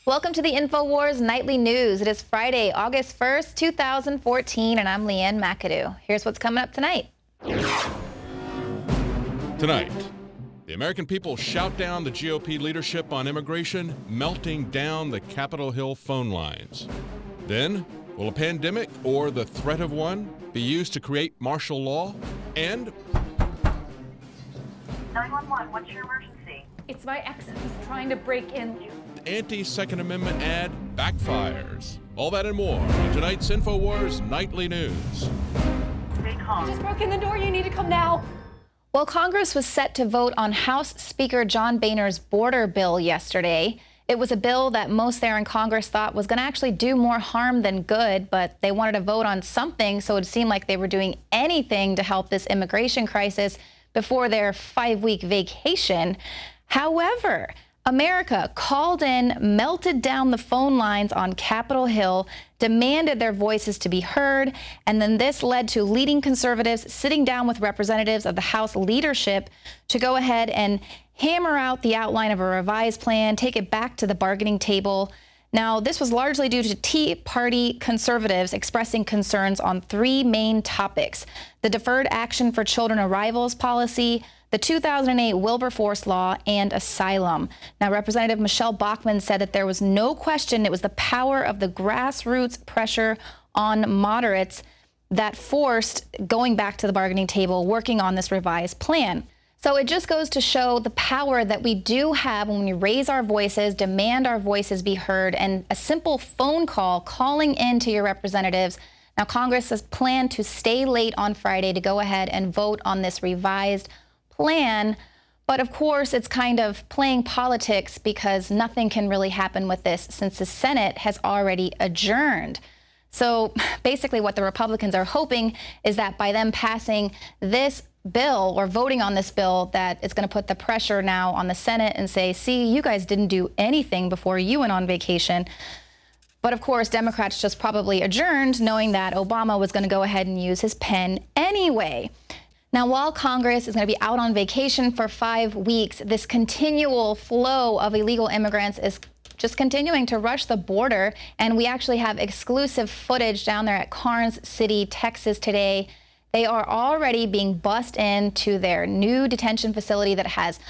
Welcome to the InfoWars Nightly News. It is Friday, August 1st, 2014, and I'm Leanne McAdoo. Here's what's coming up tonight. Tonight, the American people shout down the GOP leadership on immigration, melting down the Capitol Hill phone lines. Then, will a pandemic or the threat of one be used to create martial law? And 911, what's your emergency? It's my ex. He's trying to break in. anti-Second Amendment ad backfires. All that and more on tonight's InfoWars Nightly News. Stay calm. He just broke in the door. You need to come now. Well, Congress was set to vote on House Speaker John Boehner's border bill yesterday. It was a bill that most there in Congress thought was going to actually do more harm than good, but they wanted to vote on something, so it seemed like they were doing anything to help this immigration crisis before their 5-week vacation. However, America called in, melted down the phone lines on Capitol Hill, demanded their voices to be heard, and then this led to leading conservatives sitting down with representatives of the House leadership to go ahead and hammer out the outline of a revised plan, take it back to the bargaining table. Now, this was largely due to Tea Party conservatives expressing concerns on 3 main topics: the Deferred Action for Children Arrivals policy, the 2008 Wilberforce law, and asylum. Now, Representative Michelle Bachmann said that there was no question it was the power of the grassroots pressure on moderates that forced going back to the bargaining table, working on this revised plan. So it just goes to show the power that we do have when we raise our voices, demand our voices be heard, and a simple phone call calling in to your representatives. Now, Congress has planned to stay late on Friday to go ahead and vote on this revised plan. But of course, it's kind of playing politics because nothing can really happen with this since the Senate has already adjourned. So basically what the Republicans are hoping is that by them passing this bill or voting on this bill, that it's going to put the pressure now on the Senate and say, see, you guys didn't do anything before you went on vacation. But of course, Democrats just probably adjourned knowing that Obama was going to go ahead and use his pen anyway. Now, while Congress is going to be out on vacation for 5 weeks, this continual flow of illegal immigrants is just continuing to rush the border. And we actually have exclusive footage down there at Karnes City, Texas today. They are already being bussed into their new detention facility that has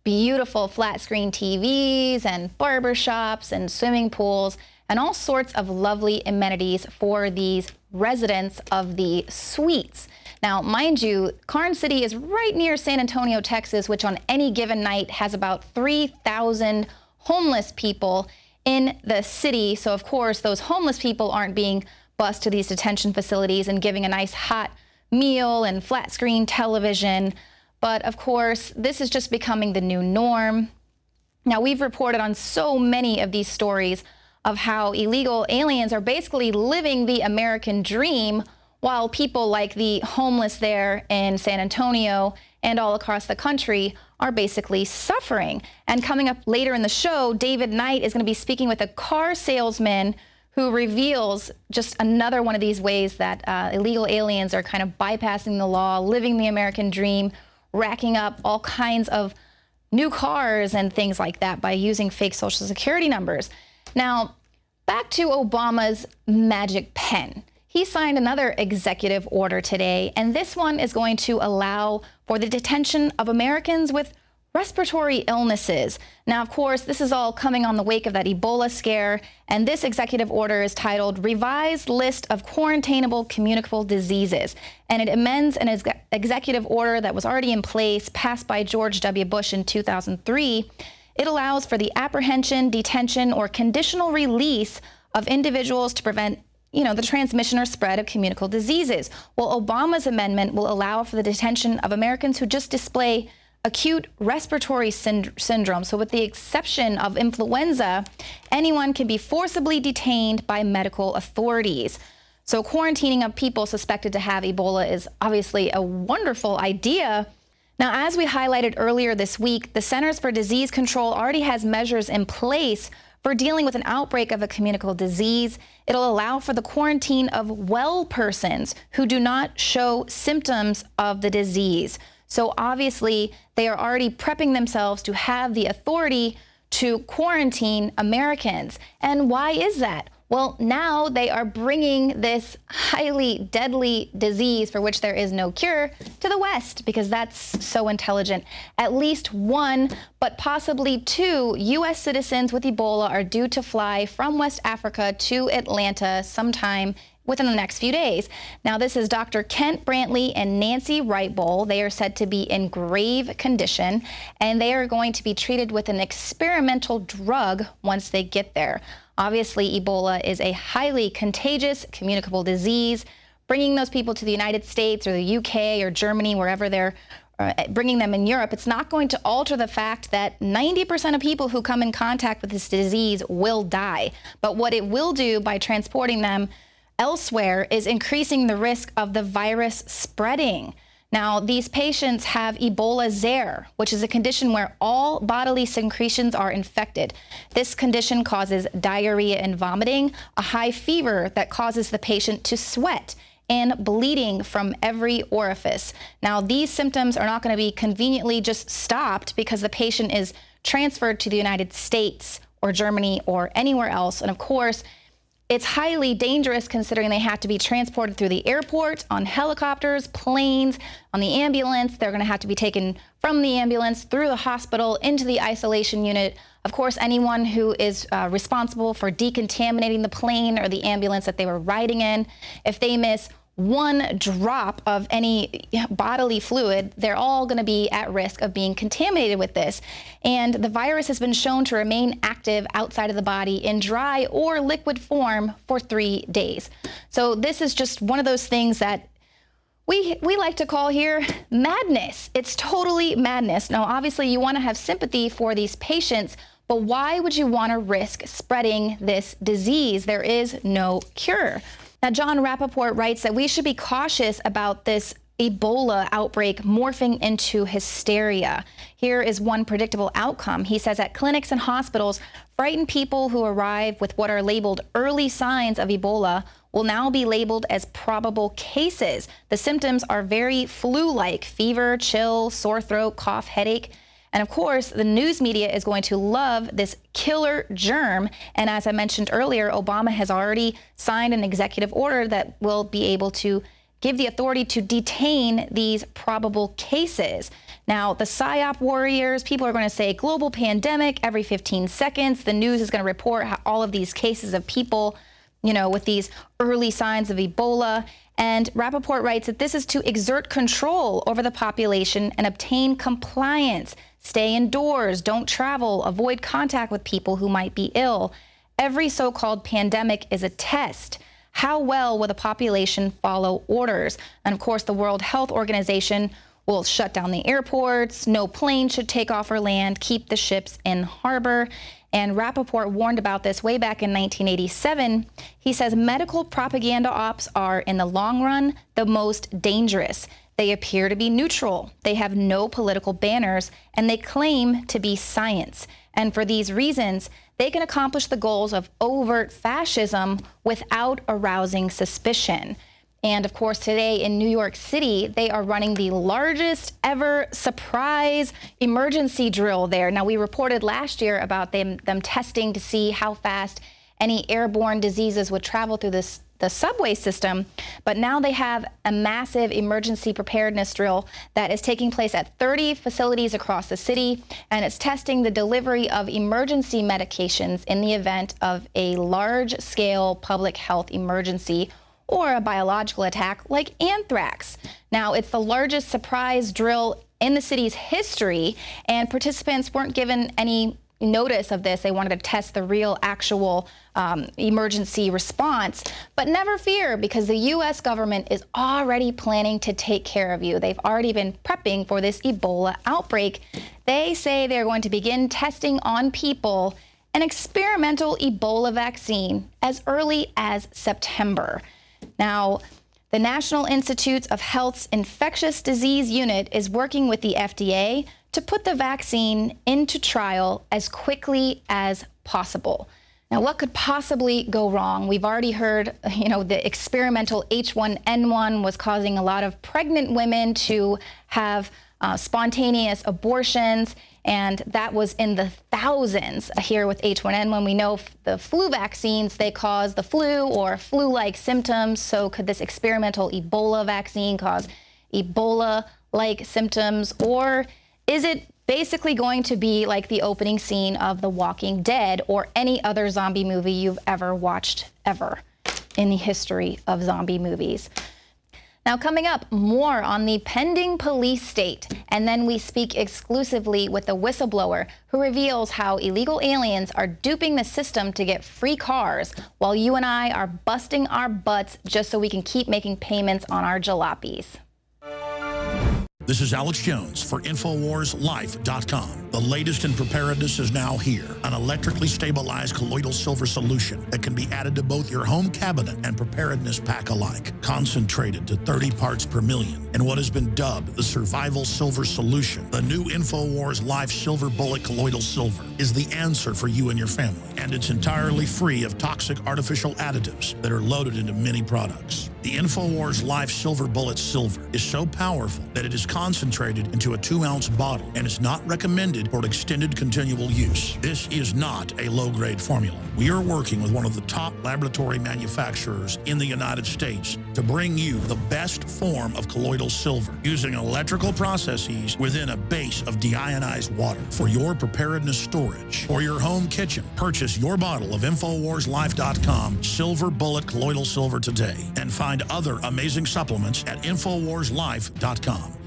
beautiful flat screen TVs and barbershops and swimming pools and all sorts of lovely amenities for these residents of the suites. Now, mind you, Karnes City is right near San Antonio, Texas, which on any given night has about 3,000 homeless people in the city. So, of course, those homeless people aren't being bused to these detention facilities and giving a nice hot meal and flat screen television. But, of course, this is just becoming the new norm. Now, we've reported on so many of these stories of how illegal aliens are basically living the American dream while people like the homeless there in San Antonio and all across the country are basically suffering. And coming up later in the show, David Knight is going to be speaking with a car salesman who reveals just another one of these ways that illegal aliens are kind of bypassing the law, living the American dream, racking up all kinds of new cars and things like that by using fake Social Security numbers. Now, back to Obama's magic pen. He signed another executive order today, and this one is going to allow for the detention of Americans with respiratory illnesses. Now, of course, this is all coming on the wake of that Ebola scare, and this executive order is titled Revised List of Quarantainable Communicable Diseases, and it amends an executive order that was already in place, passed by George W. Bush in 2003. It allows for the apprehension, detention, or conditional release of individuals to prevent the transmission or spread of communicable diseases. Well, Obama's amendment will allow for the detention of Americans who just display acute respiratory syndrome. So with the exception of influenza, anyone can be forcibly detained by medical authorities. So quarantining of people suspected to have Ebola is obviously a wonderful idea. Now, as we highlighted earlier this week, the Centers for Disease Control already has measures in place for dealing with an outbreak of a communicable disease. It'll allow for the quarantine of well persons who do not show symptoms of the disease. So obviously, they are already prepping themselves to have the authority to quarantine Americans. And why is that? Well, now they are bringing this highly deadly disease for which there is no cure to the West because that's so intelligent. At least one, but possibly two U.S. citizens with Ebola are due to fly from West Africa to Atlanta sometime within the next few days. Now, this is Dr. Kent Brantley and Nancy Wright-Bowl. They are said to be in grave condition, and they are going to be treated with an experimental drug once they get there. Obviously, Ebola is a highly contagious, communicable disease. Bringing those people to the United States or the UK or Germany, wherever they're bringing them in Europe, it's not going to alter the fact that 90% of people who come in contact with this disease will die. But what it will do by transporting them elsewhere is increasing the risk of the virus spreading. Now, these patients have Ebola Zaire, which is a condition where all bodily secretions are infected. This condition causes diarrhea and vomiting, a high fever that causes the patient to sweat, and bleeding from every orifice. Now, these symptoms are not going to be conveniently just stopped because the patient is transferred to the United States or Germany or anywhere else. And of course, it's highly dangerous considering they have to be transported through the airport, on helicopters, planes, on the ambulance. They're going to have to be taken from the ambulance through the hospital into the isolation unit. Of course, anyone who is responsible for decontaminating the plane or the ambulance that they were riding in, if they miss one drop of any bodily fluid, they're all going to be at risk of being contaminated with this. And the virus has been shown to remain active outside of the body in dry or liquid form for 3 days. So this is just one of those things that we like to call here madness. It's totally madness. Now, obviously, you want to have sympathy for these patients, but why would you want to risk spreading this disease? There is no cure. Now, John Rappaport writes that we should be cautious about this Ebola outbreak morphing into hysteria. Here is one predictable outcome. He says at clinics and hospitals, frightened people who arrive with what are labeled early signs of Ebola will now be labeled as probable cases. The symptoms are very flu-like: fever, chill, sore throat, cough, headache. And of course, the news media is going to love this killer germ. And as I mentioned earlier, Obama has already signed an executive order that will be able to give the authority to detain these probable cases. Now, the PSYOP warriors, people are going to say global pandemic every 15 seconds. The news is going to report how all of these cases of people, with these early signs of Ebola. And Rappaport writes that this is to exert control over the population and obtain compliance. Stay indoors, don't travel, avoid contact with people who might be ill. Every so-called pandemic is a test. How well will the population follow orders? And of course, the World Health Organization will shut down the airports. No plane should take off or land. Keep the ships in harbor. And Rappaport warned about this way back in 1987. He says medical propaganda ops are, in the long run, the most dangerous. They appear to be neutral. They have no political banners, and they claim to be science. And for these reasons, they can accomplish the goals of overt fascism without arousing suspicion. And of course, today in New York City, they are running the largest ever surprise emergency drill there. Now, we reported last year about them testing to see how fast any airborne diseases would travel through the subway system, but now they have a massive emergency preparedness drill that is taking place at 30 facilities across the city, and it's testing the delivery of emergency medications in the event of a large-scale public health emergency or a biological attack like anthrax. Now, it's the largest surprise drill in the city's history, and participants weren't given any notice of this. They wanted to test the real actual emergency response. But never fear, because the U.S. government is already planning to take care of you. They've already been prepping for this Ebola outbreak. They say they're going to begin testing on people an experimental Ebola vaccine as early as September. Now, the National Institutes of Health's Infectious Disease Unit is working with the FDA to put the vaccine into trial as quickly as possible. Now, what could possibly go wrong? We've already heard, the experimental H1N1 was causing a lot of pregnant women to have spontaneous abortions, and that was in the thousands here with H1N1. We know the flu vaccines, they cause the flu or flu-like symptoms. So could this experimental Ebola vaccine cause Ebola-like symptoms? Or is it basically going to be like the opening scene of The Walking Dead or any other zombie movie you've ever watched ever in the history of zombie movies? Now, coming up, more on the pending police state. And then we speak exclusively with a whistleblower who reveals how illegal aliens are duping the system to get free cars while you and I are busting our butts just so we can keep making payments on our jalopies. This is Alex Jones for InfoWarsLife.com. The latest in preparedness is now here. An electrically stabilized colloidal silver solution that can be added to both your home cabinet and preparedness pack alike. Concentrated to 30 parts per million in what has been dubbed the survival silver solution. The new InfoWars Life Silver Bullet Colloidal Silver is the answer for you and your family. And it's entirely free of toxic artificial additives that are loaded into many products. The InfoWars Life Silver Bullet Silver is so powerful that it is concentrated into a 2-ounce bottle and is not recommended for extended continual use. This is not a low-grade formula. We are working with one of the top laboratory manufacturers in the United States to bring you the best form of colloidal silver using electrical processes within a base of deionized water for your preparedness storage or your home kitchen. Purchase your bottle of InfoWarsLife.com Silver Bullet Colloidal Silver today and find other amazing supplements at InfoWarsLife.com.